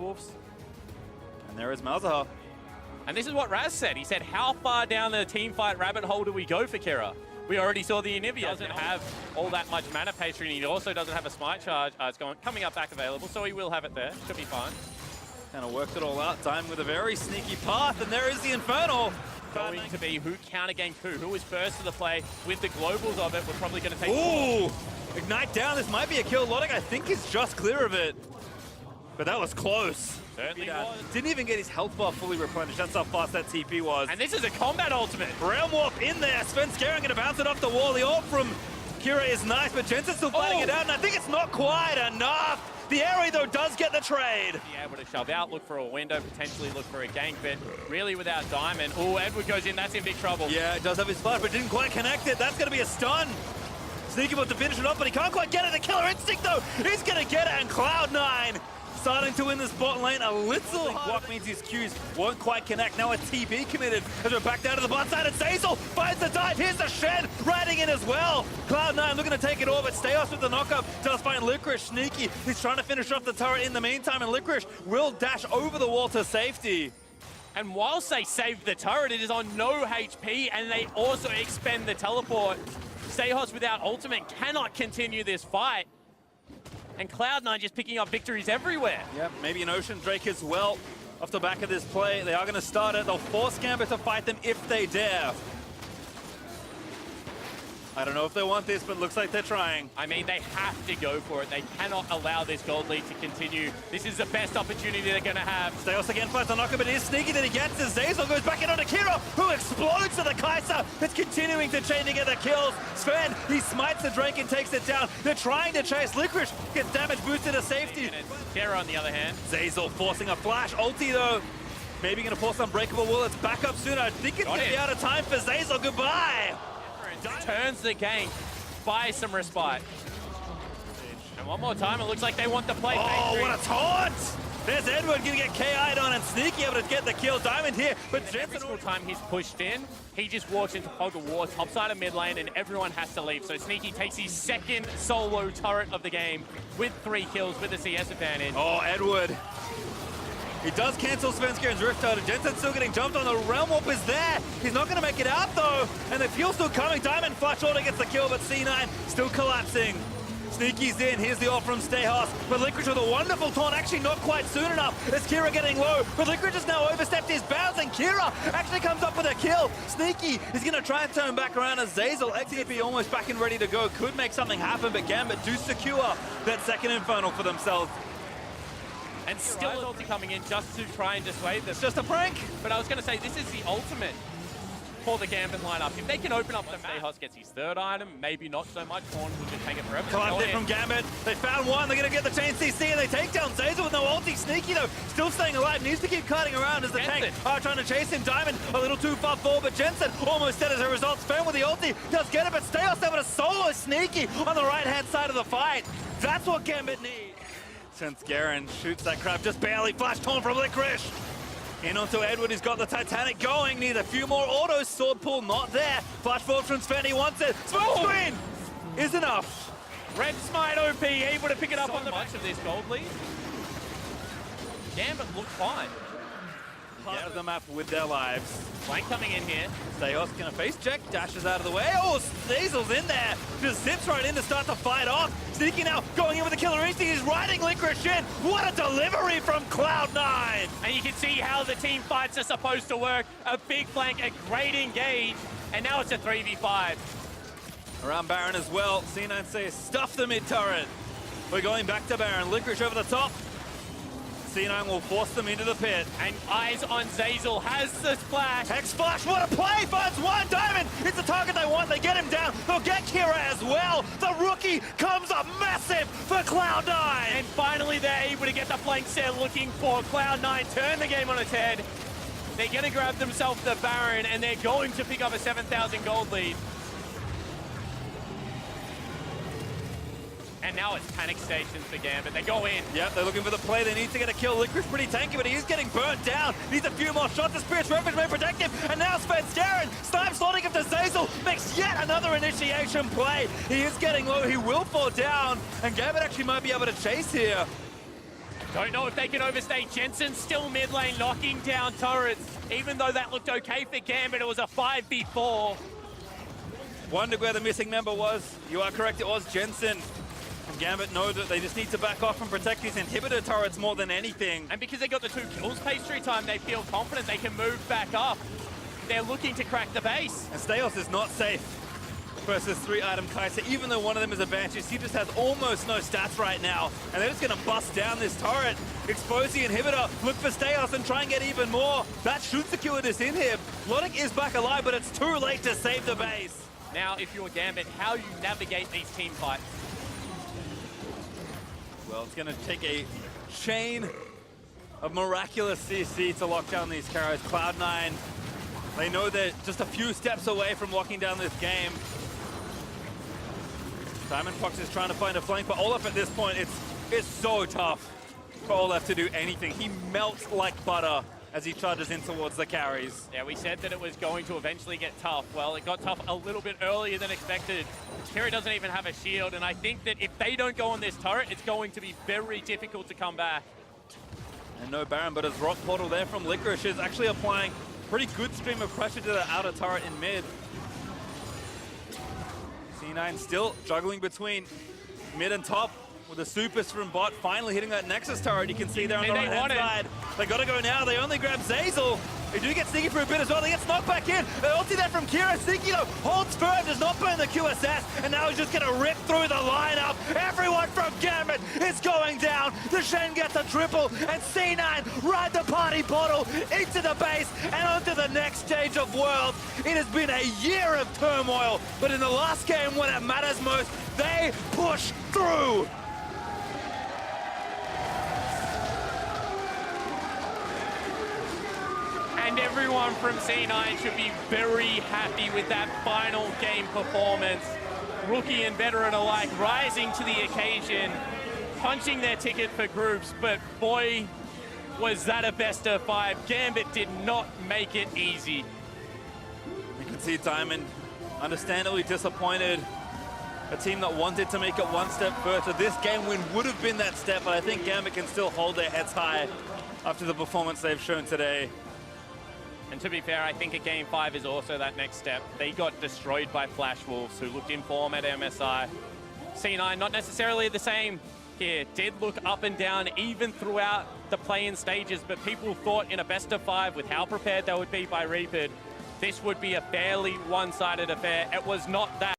Wolves. And there is Malzahar. And this is what Raz said. He said, how far down the team fight rabbit hole do we go for Kira? We already saw the Anivia doesn't have all that much mana pastry, and he also doesn't have a smite charge. It's coming up back available, so he will have it there. Should be fine. Kind of worked it all out. Time with a very sneaky path, and there is the Infernal. Going to be who counter-ganked who is first to the play with the globals of it. We're probably going to take... Ooh! Ignite down. This might be a kill. Logic, I think, is just clear of it. But that was close. Certainly was. Didn't even get his health bar fully replenished. That's how fast that TP was. And this is a combat ultimate. Realm Warp in there. Svenskeren going to bounce it off the wall. The ult from Kira is nice, but Jensen's still fighting it out, and I think it's not quite enough. The Aerie, though, does get the trade. Be able to shove out, look for a window, potentially look for a gank, but really without Diamond. Oh, Edward goes in. That's in big trouble. Yeah, it does have his flash, but didn't quite connect it. That's going to be a stun. Sneaky about to finish it off, but he can't quite get it. The Killer Instinct, though, he's going to get it, and Cloud9 starting to win this bot lane a little. Block means his Qs won't quite connect. Now a TP committed as we're back down to the bot side, and Zeyzal finds the dive. Here's the Shen riding in as well. Cloud9 looking to take it all, but Stayos with the knockup does find Licorice sneaky. He's trying to finish off the turret in the meantime, and Licorice will dash over the wall to safety. And whilst they saved the turret, it is on no HP, and they also expend the teleport. Stayos without ultimate cannot continue this fight. And Cloud9 just picking up victories everywhere. Yep, maybe an Ocean Drake as well. Off the back of this play, they are going to start it. They'll force Gambit to fight them if they dare. I don't know if they want this, but looks like they're trying. I mean, they have to go for it. They cannot allow this gold lead to continue. This is the best opportunity they're going to have. Stayos again finds the knocker, but it is sneaky that he gets as Zeyzal goes back in onto Kira, who explodes to the Kai'Sa. It's continuing to chain together kills. Sven, he smites the Drake and takes it down. They're trying to chase. Licorice gets damage boosted to safety. Kira on the other hand. Zeyzal forcing a flash. Ulti, though. Maybe going to force Unbreakable Will. It's back up soon. I think it's going to be out of time for Zeyzal. Goodbye. Turns the gank, buys some respite. And one more time, it looks like they want the play. Oh, what a taunt! There's Edward going to get KI'd on, and Sneaky able to get the kill. Diamond here, but Jensen... Every single time he's pushed in, he just walks into fog of war, topside of mid lane, and everyone has to leave. So Sneaky takes his second solo turret of the game with 3 kills with the CS advantage. Oh, Edward. He does cancel Svenskeren's Rift out, and Jensen's still getting jumped on. The Realm Warp is there. He's not going to make it out, though. And the fuel's still coming. Diamond Flash Order gets the kill, but C9 still collapsing. Sneaky's in. Here's the ult from Stayos. But Licorice with a wonderful taunt. Actually not quite soon enough. As Kira getting low. But Licorice has now overstepped his bounds, and Kira actually comes up with a kill. Sneaky is going to try and turn back around as Zeyzal, XTP almost back and ready to go. Could make something happen, but Gambit do secure that second Infernal for themselves. And still ulti coming in just to try and dissuade them. It's just a prank. But I was going to say, this is the ultimate for the Gambit lineup. If they can open up the map, Stayos gets his 3rd item, maybe not so much. Horn will just hang it forever. Collapsed in from Gambit. They found one. They're going to get the chain CC, and they take down Zeyzal with no ulti. Sneaky, though, still staying alive. Needs to keep cutting around as the tank are trying to chase him. Diamond a little too far forward, but Jensen almost dead as a result. Sven with the ulti does get it, but Stayos able to solo Sneaky on the right-hand side of the fight. That's what Gambit needs. Svenskeren shoots that crap, just barely. Flash torn from Licorice. In onto Edward, he's got the Titanic going. Needs a few more autos. Sword pull not there. Flash forward from Sven, he wants it. Smoke screen is enough. Red Smite OP, able to pick it up on the much of this gold lead. Gambit look fine. Out of the map with their lives. Flank coming in here. Stayos gonna face check, dashes out of the way. Oh, Zeyzal's in there. Just zips right in to start the fight off. Sneaky now, going in with the Killer Instinct. He's riding Licorice in. What a delivery from Cloud9. And you can see how the team fights are supposed to work. A big flank, a great engage. And now it's a 3v5. Around Baron as well. C9 says, stuff the mid turret. We're going back to Baron. Licorice over the top. C9 will force them into the pit. And eyes on Zeyzal, has the splash. Hex Flash, what a play! Finds one, Diamond! It's the target they want, they get him down. They'll get Kira as well. The rookie comes up massive for Cloud9. And finally they're able to get the flanks they're looking for. Cloud9 turn the game on its head. They're gonna grab themselves the Baron, and they're going to pick up a 7,000 gold lead. And now it's panic stations for Gambit. They go in. Yep, they're looking for the play. They need to get a kill. Licorice pretty tanky, but he is getting burnt down. Needs a few more shots. The Spirit's Refuge may protect him. And now Svenskeren, Snipe slotting him to Zeyzal, makes yet another initiation play. He is getting low. He will fall down. And Gambit actually might be able to chase here. Don't know if they can overstay. Jensen still mid lane, knocking down turrets. Even though that looked okay for Gambit, it was a 5v4. Wondered where the missing member was. You are correct, it was Jensen. And Gambit know that they just need to back off and protect these inhibitor turrets more than anything. And because they got the 2 kills pastry time, they feel confident they can move back up. They're looking to crack the base. And Steos is not safe versus 3-item Kaiser, even though one of them is a Banshee. He just has almost no stats right now. And they're just gonna bust down this turret, expose the inhibitor, look for Steos and try and get even more. That should secure this inhib. Logic is back alive, but it's too late to save the base. Now, if you're Gambit, how you navigate these team fights? Well, it's gonna take a chain of miraculous CC to lock down these carries. Cloud9, they know they're just a few steps away from locking down this game. Diamond Fox is trying to find a flank, but Olaf at this point, it's so tough for Olaf to do anything. He melts like butter as he charges in towards the carries. Yeah, we said that it was going to eventually get tough. Well, it got tough a little bit earlier than expected. Kira doesn't even have a shield, and I think that if they don't go on this turret, it's going to be very difficult to come back. And no Baron, but his Rock Portal there from Licorice is actually applying pretty good stream of pressure to the outer turret in mid. C9 still juggling between mid and top with the supers from bot finally hitting that Nexus turret. You can see there on the right-hand side. They gotta go now. They only grab Zeyzal. They do get sneaky for a bit as well. They get knocked back in. They ulti that from Kira. Sneaky though holds firm, does not burn the QSS, and now he's just gonna rip through the lineup. Everyone from Gambit is going down. The Shen gets a triple, and C9 ride the party portal into the base and onto the next stage of Worlds. It has been a year of turmoil, but in the last game when it matters most, they push through. And everyone from C9 should be very happy with that final game performance. Rookie and veteran alike rising to the occasion, punching their ticket for groups, but boy, was that a best of 5. Gambit did not make it easy. You can see Diamond understandably disappointed. A team that wanted to make it one step further. This game win would have been that step, but I think Gambit can still hold their heads high after the performance they've shown today. And to be fair, I think a Game 5 is also that next step. They got destroyed by Flash Wolves, who looked in form at MSI. C9, not necessarily the same here. Did look up and down even throughout the play-in stages, but people thought in a best of 5 with how prepared they would be by Reapered, this would be a fairly one-sided affair. It was not that.